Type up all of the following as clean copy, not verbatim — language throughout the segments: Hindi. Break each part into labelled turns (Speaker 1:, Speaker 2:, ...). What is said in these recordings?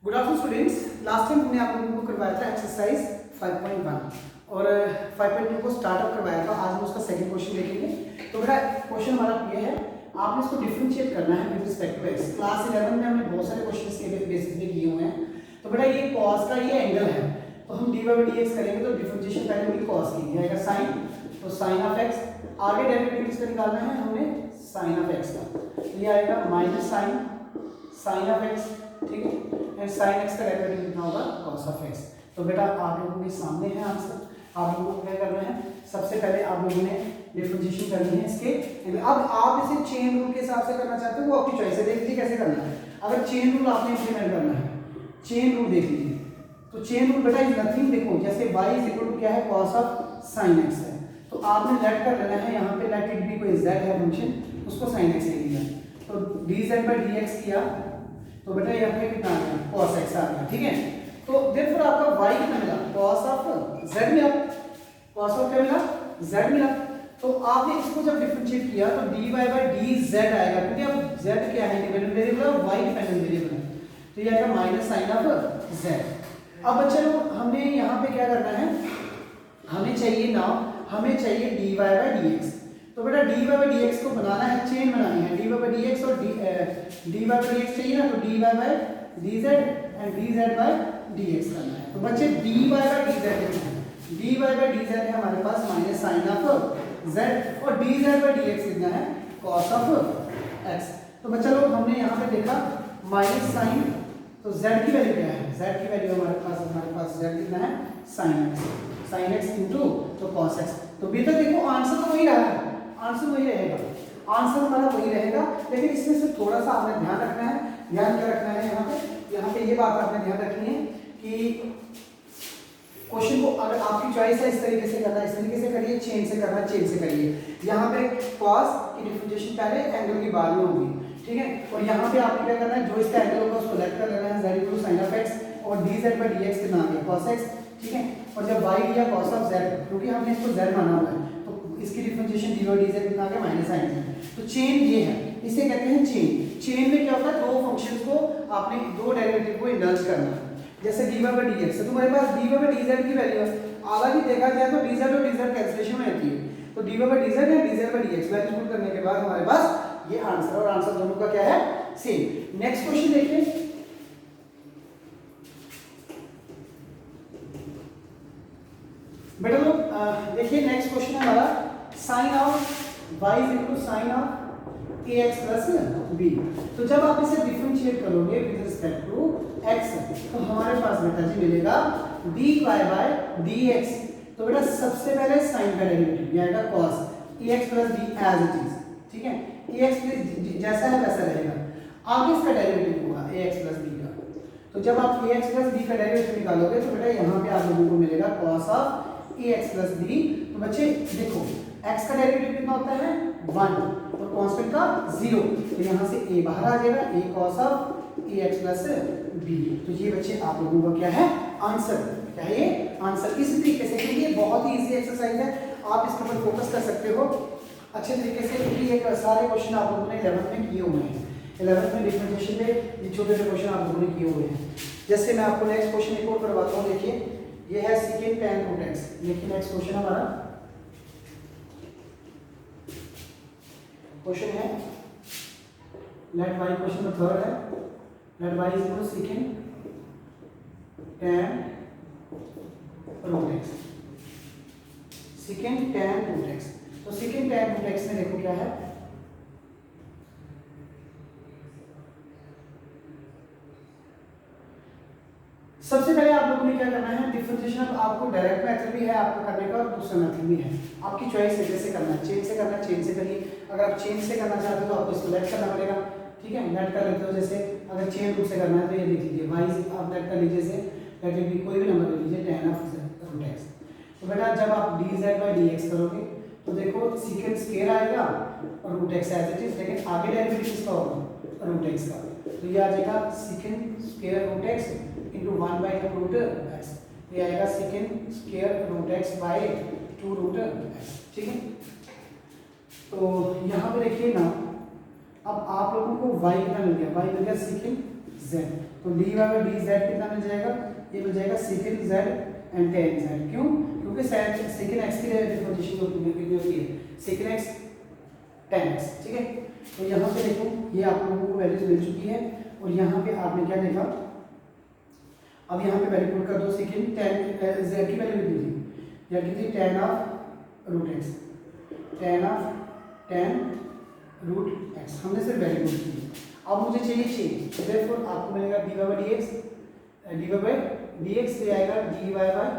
Speaker 1: Good afternoon students. Last time हमने आप लोगों को करवाया था एक्सरसाइज 5.1 और 5.2 को स्टार्टअप करवाया था। आज हम उसका सेकंड क्वेश्चन देखेंगे। तो बेटा क्वेश्चन हमारा ये है, आपने इसको डिफरेंशिएट करना है with respect to x. Class 11 में हमने बहुत सारे क्वेश्चन इसके बेसिस पे किए हुए हैं। तो बेटा ये cos का ये एंगल है, तो हम dy/dx करेंगे तो डिफरेंशिएशन पहले होगी cos की, आएगा sin, तो sin ऑफ x। आगे डेरिवेटिव किसका निकालना है हमें, sin ऑफ x का। ये आएगा माइनस sin ऑफ x, ठीक है, एंड sin x का डेरिवेटिव कितना होगा, cos ऑफ x। तो बेटा आप लोगों के सामने है आंसर। आप लोगों को क्या करना है, सबसे पहले आप लोगों ने डिफरेंशिएशन करनी है इसके। अब आप इसे चेन रूल के हिसाब से करना चाहते हो, वो आपकी चॉइस है। देख लीजिए कैसे करना है। अगर चेन रूल आपने इंप्लीमेंट करना है, चेन रूल देख लीजिए। तो चेन रूल बेटा इज नथिंग, देखो जैसे y इज इक्वल टू क्या है, cos ऑफ sin x है, तो आपने लेट कर लेना है यहाँ पे, लेट इट बी कोई z है फंक्शन, उसको sin x ले लिया, तो dz/dx किया, तो बेटा यहाँ पे कितना आ गया, cos x आ गया, ठीक है। तो देयरफॉर आपका y कितना मिला, cos ऑफ z मिला, cos ऑफ क्या मिला, z मिला। तो आपने इसको जब डिफरेंशिएट किया तो dy/dz आएगा, क्योंकि अब z क्या है, डिपेंडेंट वेरिएबल और y डिपेंडेंट वेरिएबल है, तो ये आएगा माइनस साइन ऑफ z। अब बच्चे लोग हमने यहाँ पे क्या करना है, हमें चाहिए ना, हमें चाहिए dy/dx। तो बेटा dy/dx को बनाना है, चेन बनानी है, dy/dx और dy/dx चाहिए ना, तो dy/dz एंड dz/dx करना है। तो बच्चे dy/dz है, dy/dz है हमारे पास माइनस साइन ऑफ z, और dz/dx कितना है, cos ऑफ x। तो बच्चा लोग हमने यहाँ पे देखा माइनस साइन, तो z की वैल्यू क्या है, z की वैल्यू हमारे पास z कितना है, sin x इनटू तो cos x। तो बेटा देखो आंसर तो वही रहा है, आंसर वही रहेगा, आंसर हमारा वही रहेगा, लेकिन इसमें से थोड़ा सा आपने ध्यान रखना है। ध्यान क्या रखना है, यहाँ पे ये बात आपने ध्यान रखनी है कि क्वेश्चन को अगर आपकी चॉइस है इस तरीके से करना है, इस तरीके से करिए, चेन से करना है, चेन से करिए। यहाँ पे cos की डिफरेंशिएशन पहले, एंगल की बाद में होगी, ठीक है। और यहाँ पे आपको क्या करना है, जो इसका एंगल होगा उसको लेट कर लेना है, z equal to sin of x, और dz/dx कितना आ गया, cos x, ठीक है। और जब y दिया cos ऑफ z, क्योंकि हमने इसको z माना हुआ है, तो इसकी डिफरेंशिएशन dy/dz कितना आ गया, माइनस sin z। तो चेन ये है, इसे कहते हैं चेन। चेन में क्या होता है, दो फंक्शंस को आपने, दो डेरिवेटिव को इंडल्ज करना है। जैसे dy/dx, तो तुम्हारे पास dy/dz की वैल्यू है, आगे देखा जाए तो dz और dz कैंसिलेशन हो जाती है, तो dy/dz या dz/dx वैल्यू पुट करने के बाद हमारे पास ये आंसर, और आंसर दोनों का क्या है, सेम। नेक्स्ट क्वेश्चन देखिए। बेटा लोग देखिए नेक्स्ट क्वेश्चन है हमारा, sin of y is equal to sin of ax plus b। तो जब आप इसे डिफरेंशिएट करोगे विद रिस्पेक्ट टू x, तो हमारे पास बेटा जी मिलेगा dy/dx। तो बेटा सबसे पहले sin का डेरिवेटिव आएगा cos ax plus b as it is, ठीक है, ax प्लस जैसा है वैसा रहेगा। आगे इसका डेरिवेटिव होगा ax प्लस b का, तो जब आप ax प्लस b का डेरिवेटिव निकालोगे तो बेटा यहाँ पे आप लोगों को मिलेगा cos of ax plus b। तो बच्चे देखो x का डेरिवेटिव कितना होता है, 1, और कांस्टेंट का 0, तो यहाँ से a बाहर आ जाएगा, a cos of ax plus b। तो ये बच्चे आप लोगों का क्या है, आंसर, क्या है ये आंसर। इस तरीके से, क्योंकि ये बहुत ही इजी एक्सरसाइज है, आप इसके ऊपर फोकस कर सकते हो अच्छे तरीके से, क्योंकि ये सारे क्वेश्चन आप लोगों ने 11th में किए हुए हैं। 11th में डिफरेंशिएशन में ये छोटे छोटे क्वेश्चन आप लोगों ने किए हुए हैं। जैसे मैं आपको नेक्स्ट क्वेश्चन एक और करवाता हूँ, देखिए ये है secant tan root x। देखिए नेक्स्ट क्वेश्चन हमारा क्वेश्चन है, लेट y क्वेश्चन नंबर 3 है, let y is equal to secant tan root x, secant tan root x। तो secant tan root x में देखो क्या है, सबसे पहले आप लोगों ने क्या करना है, डिफरेंशिएशन। अब आपको डायरेक्ट मेथड भी है आपको करने का, और दूसरा मेथड भी है, आपकी चॉइस है जैसे करना है, चेन से करना है चेन से करिए। अगर आप चेन से करना चाहते हो तो आपको इसको लेट करना पड़ेगा, ठीक है, लेट कर लेते हो। जैसे अगर चेन रूट से करना है तो ये देख लीजिए y आप लेट कर लीजिए, से लेट भी कोई भी नंबर ले लीजिए, tan ऑफ रूट x। तो बेटा जब आप dz/dx करोगे तो देखो secant स्क्वायर आएगा और root x as it is, लेकिन आगे डेरिवेटिव किसका होगा, रूट x का, तो ये आ जाएगा secant square root x into 1/2 root x, ये आएगा secant square root x by 2 root x, ठीक है। तो यहाँ पे देखिए ना, अब आप लोगों को y कितना मिल गया, y मिल गया secant z। तो D Y by D z कितना मिल जाएगा, ये मिल जाएगा secant z and tan z. क्यों? क्योंकि सेकेंड एक्स की डिफरेंशिएशन कितनी होती है, सेकेंड एक्स टेन एक्स। ठीक है, तो यहाँ पे देखो ये आप लोगों को वैल्यूज मिल चुकी है और यहाँ पे आपने क्या देखा, अब यहाँ पे वैल्यू पुट कर दो, सेकेंड टेन जेड की वैल्यू कितनी थी, जेड की थी tan of root x, tan of tan root x, हमने सिर्फ वैल्यू पुट की। अब मुझे चाहिए चेंज, देयरफॉर आपको मिलेगा D Y by D X, D Y by D X से आएगा D Y by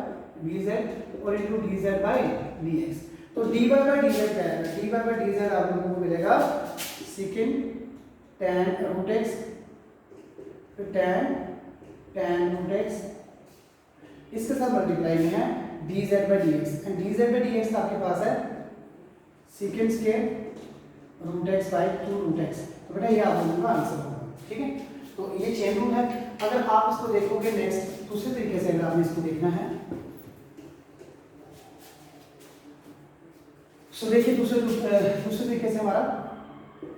Speaker 1: D Z और into D Z by D X. तो D Y by D Z क्या आएगा, D Y by D Z आप लोगों को मिलेगा सेकेंड टेन रूट एक्स, फिर टेन रूट एक्स, इसके साथ मल्टीप्लाई में है D Z by D X, and D Z by D X आपके पास है secant square root x by two root x. तो बेटा ये आप लोगों का आंसर होगा। ठीक है, तो ये चेन रूल है। अगर आप इसको देखोगे नेक्स्ट दूसरे तरीके से, अगर आपने इसको देखना है तो देखिए दूसरे तरीके से हमारा,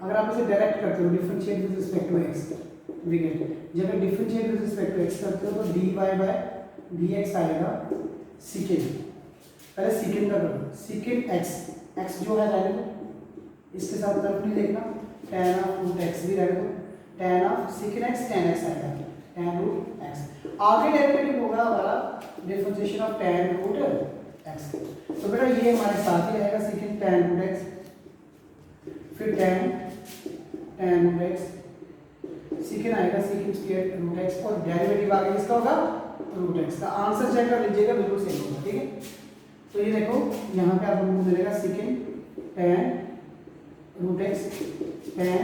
Speaker 1: अगर आप इसे डायरेक्ट करते हो differentiate with respect to x, जब आप differentiate with respect to x करते हो तो D Y by D x आएगा सेकेंड, पहले सेकेंड का करो, सेकेंड एक्स जो है रहने दो, इसके साथ तरफ नहीं देखना, टेन ऑफ रूट एक्स भी रहने दो, tan of secant x tan x आएगा, टेन रूट एक्स। आगे डेरिवेटिव होगा हमारा differentiation of tan root x. तो बेटा ये हमारे साथ ही रहेगा सेकेंड टेन रूट एक्स, फिर टेन रूट एक्स, सेकेंड आएगा सेकेंड स्क्वायर रूट एक्स और डेरिवेटिव आगे किसका होगा, रूट एक्स का। आंसर चेक कर लीजिएगा, बिल्कुल सेम होगा। ठीक है, तो ये देखो यहाँ पे आप लोगों को मिलेगा second tan root x, tan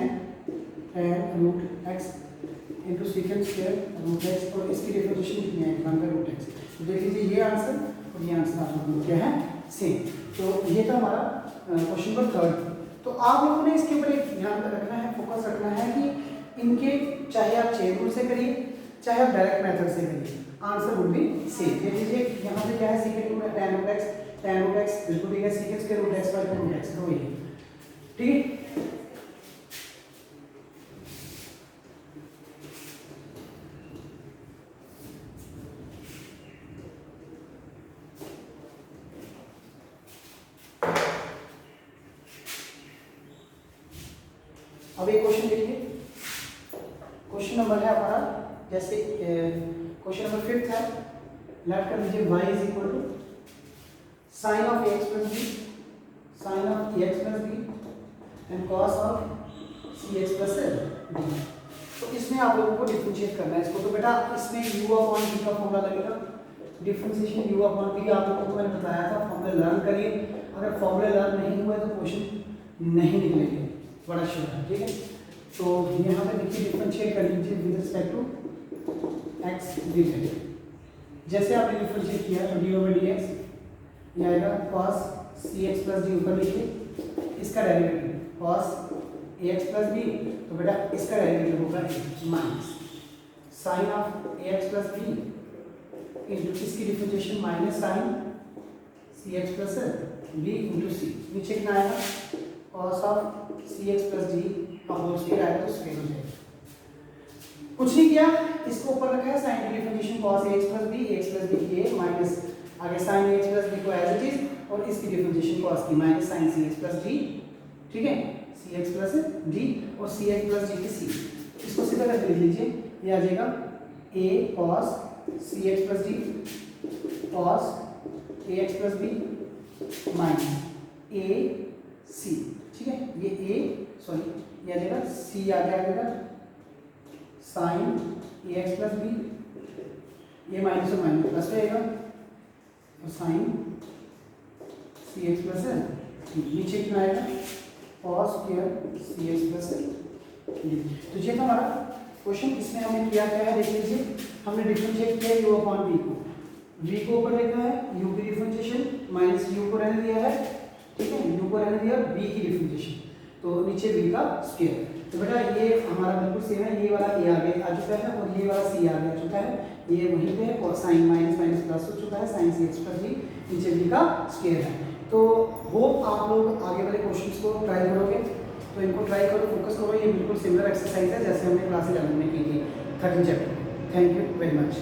Speaker 1: root x into secant square root x और इसकी डिफरेंशिएशन कितनी है, वन बाई रूट एक्स। तो देख लीजिए ये आंसर और ये आंसर आप लोगों को क्या है, सेम। तो ये था हमारा क्वेश्चन नंबर थर्ड। तो आप लोगों ने इसके ऊपर एक ध्यान रखना है, फोकस रखना है कि इनके चाहे आप चेन रूल से करिए चाहे आप डायरेक्ट मेथड से करिए, आंसर वुड बी सेम। देख लीजिए यहाँ पे क्या है, सेकेंड रूल है टेन रूट एक्स बिल्कुल ठीक है, secant square root x by two root x, तो ये ठीक है। अब एक क्वेश्चन देखिए, क्वेश्चन नंबर है हमारा, जैसे क्वेश्चन नंबर 5 है, लेट कर लीजिए y is equal to sine of x plus b, sine of x plus b and cos of c x plus d. तो इसमें आप लोगों को डिफरेंशिएट करना है इसको। तो बेटा इसमें u अपॉन v का फॉर्मूला लगेगा, डिफरेंशिएशन u अपॉन v आप लोगों को मैंने बताया था, फॉर्मूला लर्न करिए, अगर फॉर्मूला लर्न नहीं हुआ तो क्वेश्चन नहीं निकलेंगे, बड़ा श्योर है। ठीक है, तो यहाँ पे देखिए डिफरेंशिएट कर लीजिए with respect to x d z. जैसे आपने डिफरेंशिएट किया तो डी ओवर डी एक्स ये आएगा cos c x plus d, ऊपर लिखिए इसका derivative cos a x plus b, तो बेटा इसका डेरिवेटिव होगा minus sine of a x plus b into इसकी differentiation minus sine c x plus b into c, नीचे कितना आएगा cos of c x plus d का होल स्क्वायर आएगा तो स्क्वायर हो जाएगा। कुछ नहीं किया, इसको ऊपर रखा है साइन की differentiation cos x plus b की ए माइनस आगे साइन एक्स प्लस बी को एज इट इज और इसकी डिफरेंशिएशन cos की minus sine c x plus d. ठीक है, सी एक्स प्लस डी और सी एक्स प्लस डी की सी, इसको सीधा करके लिख लीजिए, ये आ जाएगा a cos C x plus D cos A x plus B minus A C. ठीक है, ये a सॉरी ये आ जाएगा c आ जाएगा साइन ए एक्स प्लस बी, ये माइनस और माइनस प्लस रहेगा और साइन सी एक्स प्लस है, नीचे कितना आएगा कॉस स्क्वायर सी एक्स प्लस डी। तो ये था हमारा क्वेश्चन। इसमें हमने किया क्या है, देख लीजिए हमने डिफरेंशिएट किया u अपॉन v को, v को ऊपर लिखा है u की डिफरेंशिएशन माइनस u को रहने दिया है, ठीक है, u को रहने दिया b की डिफरेंशिएशन, तो नीचे v का स्क्वायर। तो बेटा ये हमारा बिल्कुल सेम है, ये वाला a आगे आ चुका है और ये वाला c आगे आ चुका है, ये वहीं पे है और साइन माइनस माइनस प्लस हो चुका है, sign c x plus D नीचे v का स्क्वायर है। तो होप आप लोग आगे वाले क्वेश्चंस को ट्राई करोगे, तो इनको ट्राई करो, फोकस करो, ये बिल्कुल सिमिलर एक्सरसाइज है जैसे हमने क्लास 11 में की थी 13 चैप्टर में। Thank you very much.